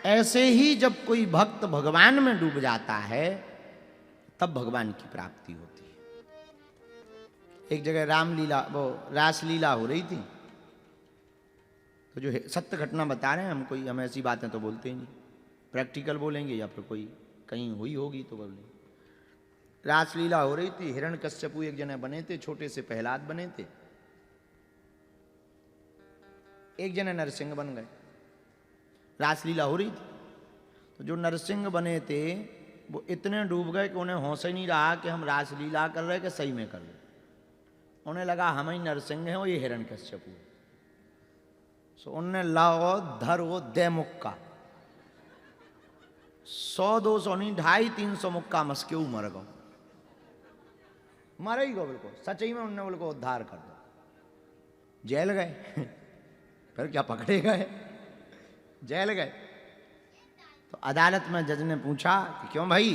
ऐसे ही जब कोई भक्त भगवान में डूब जाता है तब भगवान की प्राप्ति होती है। एक जगह रामलीला वो रासलीला हो रही थी, तो जो सत्य घटना बता रहे हैं हम ऐसी बातें तो बोलते ही नहीं, प्रैक्टिकल बोलेंगे या फिर कोई कहीं हुई होगी तो बोलेंगे। रासलीला हो रही थी, हिरण्यकश्यपु एक जने बने थे, छोटे से प्रहलाद बने थे, एक जने नरसिंह बन गए। रासलीला हो रही थी तो जो नरसिंह बने थे वो इतने डूब गए कि उन्हें होश ही नहीं रहा कि हम रासलीला कर रहे कि सही में कर रहे। उन्हें लगा हम ही नरसिंह हैं और ये हिरण्यकश्यपु है। सो उनने लाओ धरो दे मुक्का, 100-200 नहीं 250-300 मुक्का मस्के मर गो, मर ही गो बिल्कुल सच ही में। उनने बिल्कुल उद्धार कर दो, जेल गए फिर क्या पकड़े गए, जेल गए। तो अदालत में जज ने पूछा कि क्यों भाई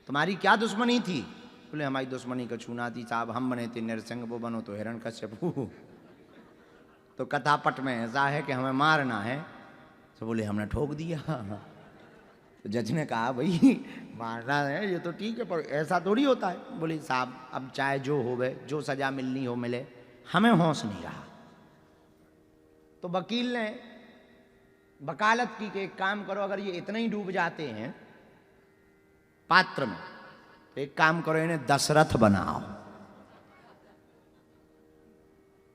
तुम्हारी क्या दुश्मनी थी? बोले हमारी दुश्मनी का छूना थी साहब, हम बने थे नरसिंह, वो बनो तो हिरण्यकश्यपु। तो कथापट में ऐसा है कि हमें मारना है, तो बोले हमने ठोक दिया। तो जज ने कहा भाई मारना है ये तो ठीक है पर ऐसा थोड़ी होता है। बोले साहब अब चाहे जो हो गए, जो सजा मिलनी हो मिले, हमें होश नहीं रहा। तो वकील ने वकालत की कि एक काम करो, अगर ये इतने ही डूब जाते हैं पात्र में तो एक काम करो, इन्हें दशरथ बनाओ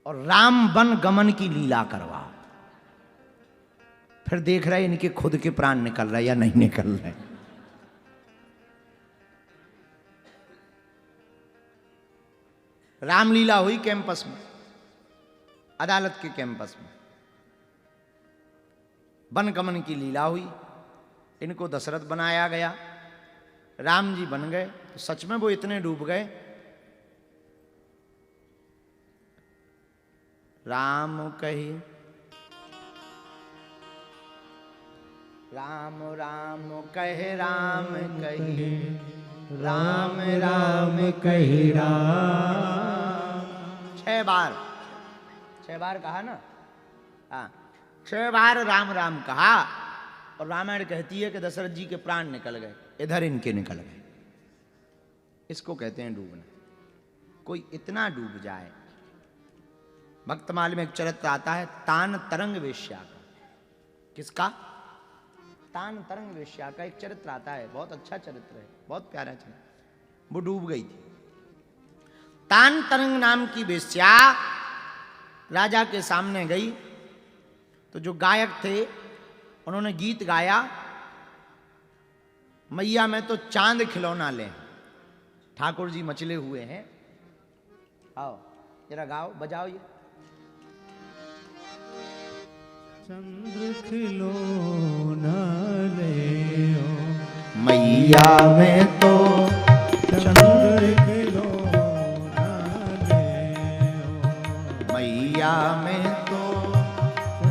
और राम वन गमन की लीला करवाओ, फिर देख रहे इनके खुद के प्राण निकल रहे या नहीं निकल रहे। रामलीला हुई कैंपस में, अदालत के कैंपस में वन गमन की लीला हुई, इनको दशरथ बनाया गया, राम जी बन गए। तो सच में वो इतने डूब गए, राम कही राम राम कहे राम कही, राम राम कही राम। 6 बार कहा ना, हाँ 6 बार राम राम कहा। और रामायण कहती है कि दशरथ जी के प्राण निकल गए, इधर इनके निकल गए। इसको कहते हैं डूबना। कोई इतना डूब जाए। भक्तमाल में एक चरित्र आता है तान तरंग वेश्या का। किसका? तान तरंग वेश्या का एक चरित्र आता है, बहुत अच्छा चरित्र है, बहुत प्यारा चरित्र। वो डूब गई थी। तान तरंग नाम की वेश्या राजा के सामने गई, तो जो गायक थे उन्होंने गीत गाया, मैया में तो चांद खिलौना ले, ठाकुर जी मचले हुए हैं, आओ जरा गाओ बजाओ ये। चंद्र खिलौना ले मैया में तो चंद्र खिलौना ले मैया में तो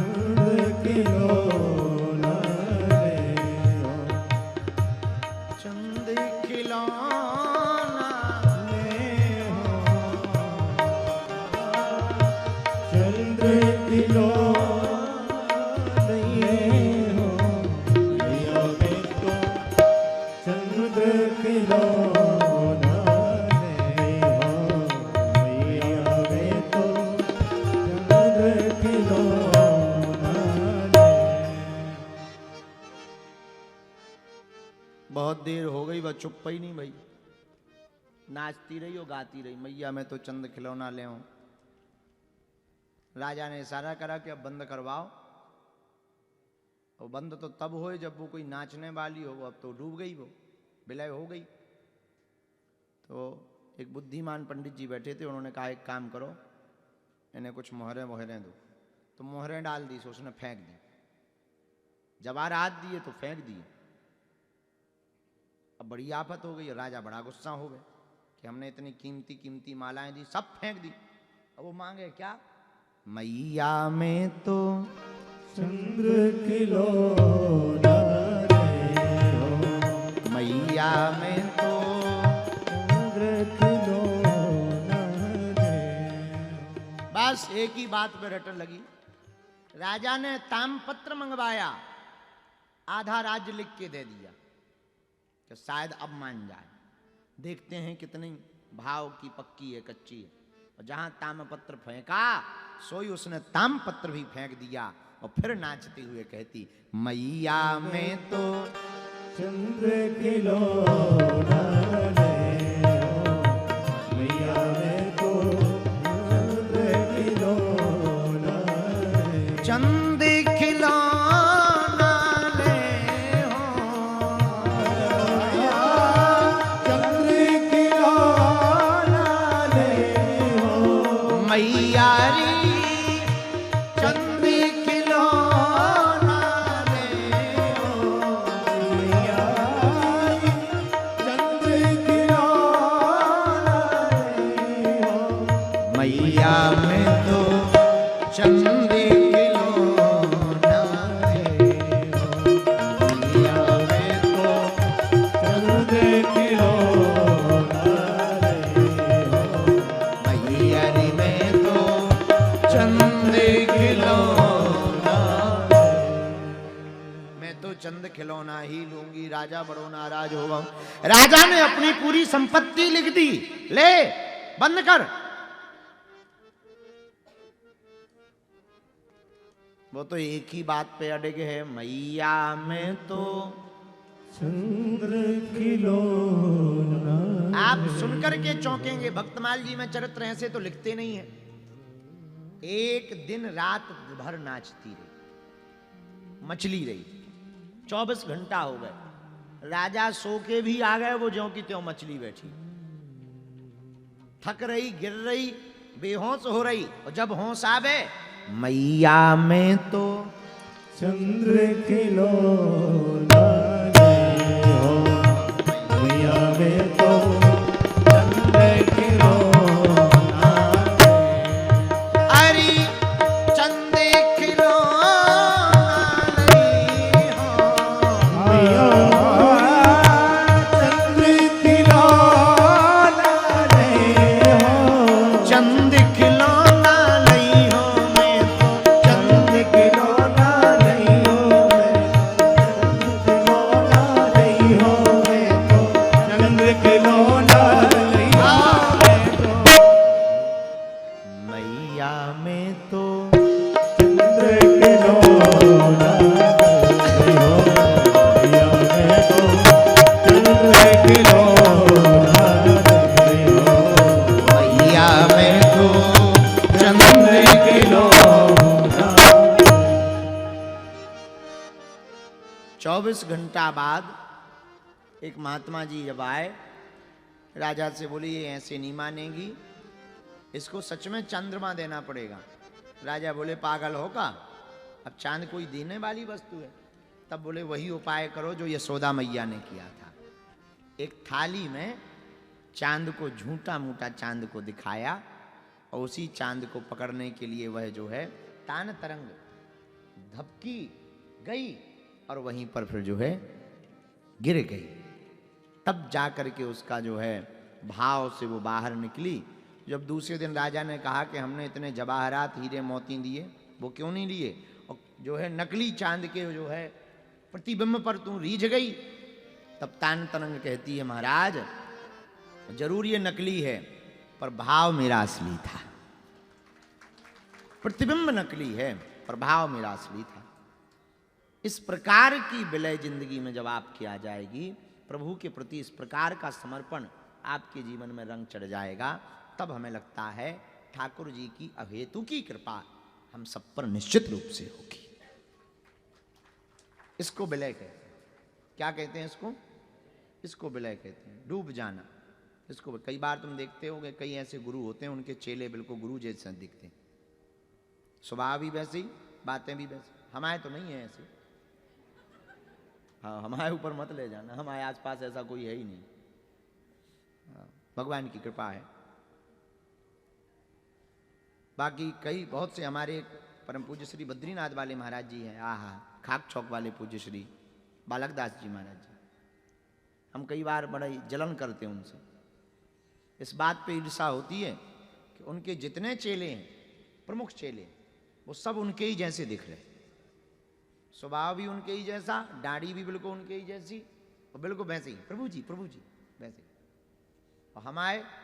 चंद्र खिलौना ले चंद खिलौना ले चंद्र खिलौना बहुत देर हो गई, वह चुप ही नहीं भाई, नाचती रही और गाती रही, मैया में तो चंद खिलौना ले हूं। राजा ने इशारा करा कि अब बंद करवाओ, और बंद तो तब हो जब वो कोई नाचने वाली हो, अब तो डूब गई, वो विलय हो गई। तो एक बुद्धिमान पंडित जी बैठे थे, उन्होंने कहा एक काम करो, इन्हें कुछ मोहरें दो। तो मोहरें डाल दी, सो उसने फेंक दी, जवाहरात दिए तो फेंक दिए। अब बड़ी आफत हो गई, राजा बड़ा गुस्सा हो गए कि हमने इतनी कीमती कीमती मालाएं दी, सब फेंक दी। अब वो मांगे क्या? मैया में तो चंद्र खिलौना ले मैया में तो चंद्र खिलौना ले। बस एक ही बात पे रटन लगी। राजा ने तामपत्र मंगवाया आधा राज्य लिख के दे दिया कि शायद अब मान जाए। देखते हैं कितनी भाव की पक्की है कच्ची है। और जहां तामपत्र फेंका सोई उसने तामपत्र भी फेंक दिया और फिर नाचते हुए कहती, मैया में तो चंद्र खिलौना ले हो, मैया में तो चंद्र खिलौना ले। चंद खिलौना ले हो, चंद्र खिलौना ले हो, मैया री चंद खिलौना ले हो, मैया चंद्र खिलौना ले हो, मैया में तो चंद खिलौना ले हो, मैया में तो चंद्र खिलौना ले हो। मैया री में तो चंद खिलौना। मैं तो चंद खिलौना ही लूंगी, राजा बड़ो नाराज होगा। राजा ने अपनी पूरी संपत्ति लिख दी, ले बंद कर। वो तो एक ही बात पे अड़े है, मैया में तो। चंद्र खिलौना। आप सुनकर के चौंकेंगे, भक्तमाल जी में चरित्र ऐसे तो लिखते नहीं है। एक दिन रात भर नाचती रही, मचली रही, 24 घंटा हो गए। राजा सो के भी आ गए, वो ज्यों की त्यों मछली बैठी, थक रही, गिर रही, बेहोश हो रही। और जब होश आवे, मैया में तो चंद्र खिलौना ले हो, मैया में तो चंद्र खिलौना ले। अरे चंद खिलौना नहीं हो, मैया चंद्र खिलौना ले हो, चंद खिलौना नहीं हो, मैं तो चंद खिलौना नहीं हो, खिलौना नहीं हो, मैं तो चंद्र खिलौना नहीं हो, मैं तो मैया में तो चंद्र खिलौना नहीं हो, मैया में तो चंद्र खिलौना नहीं हो, मैया में तो चंद्र खिलौना। 24 घंटा बाद एक महात्मा जी जब आए, राजा से बोले ये ऐसे नहीं मानेगी, इसको सच में चंद्रमा देना पड़ेगा। राजा बोले पागल होगा, अब चांद कोई देने वाली वस्तु है। तब बोले वही उपाय करो जो यशोदा मैया ने किया था। एक थाली में चांद को, झूठा मूठा चांद को दिखाया और उसी चांद को पकड़ने के लिए वह जो है तान तरंग धपकी गई और वहीं पर फिर जो है गिर गई। तब जा कर के उसका जो है भाव से वो बाहर निकली। जब दूसरे दिन राजा ने कहा कि हमने इतने जवाहरात हीरे मोती दिए, वो क्यों नहीं लिए, और जो है नकली चांद के जो है प्रतिबिंब पर तू रीझ गई। तब तान तरंग कहती है महाराज जरूर ये नकली है, पर भाव मेरा असली था। प्रतिबिंब नकली है पर भाव मेरा असली था। इस प्रकार की विलय जिंदगी में जब आपकी आ जाएगी, प्रभु के प्रति इस प्रकार का समर्पण आपके जीवन में रंग चढ़ जाएगा, तब हमें लगता है ठाकुर जी की अहेतु की कृपा हम सब पर निश्चित रूप से होगी। इसको विलय कहते हैं। क्या कहते हैं इसको? इसको विलय कहते हैं, डूब जाना। इसको कई बार तुम देखते होगे, कई ऐसे गुरु होते हैं उनके चेले बिल्कुल गुरु जैसे दिखते हैं, स्वभाव भी वैसे ही, बातें भी वैसे। हमारे तो नहीं है ऐसे। हाँ, हमारे ऊपर मत ले जाना, हमारे आसपास ऐसा कोई है ही नहीं। हाँ, भगवान की कृपा है। बाकी कई बहुत से हमारे परम पूज्य श्री बद्रीनाथ वाले महाराज जी हैं, आहा, खाक चौक वाले पूज्य श्री बालकदास जी महाराज जी, हम कई बार बड़ा ही जलन करते हैं उनसे। इस बात पे ईर्षा होती है कि उनके जितने चेले हैं, प्रमुख चेले, वो सब उनके ही जैसे दिख रहे। स्वभाव भी उनके ही जैसा, दाढ़ी भी बिल्कुल उनके ही जैसी, और बिल्कुल वैसे ही, प्रभु जी वैसे ही। और हम आए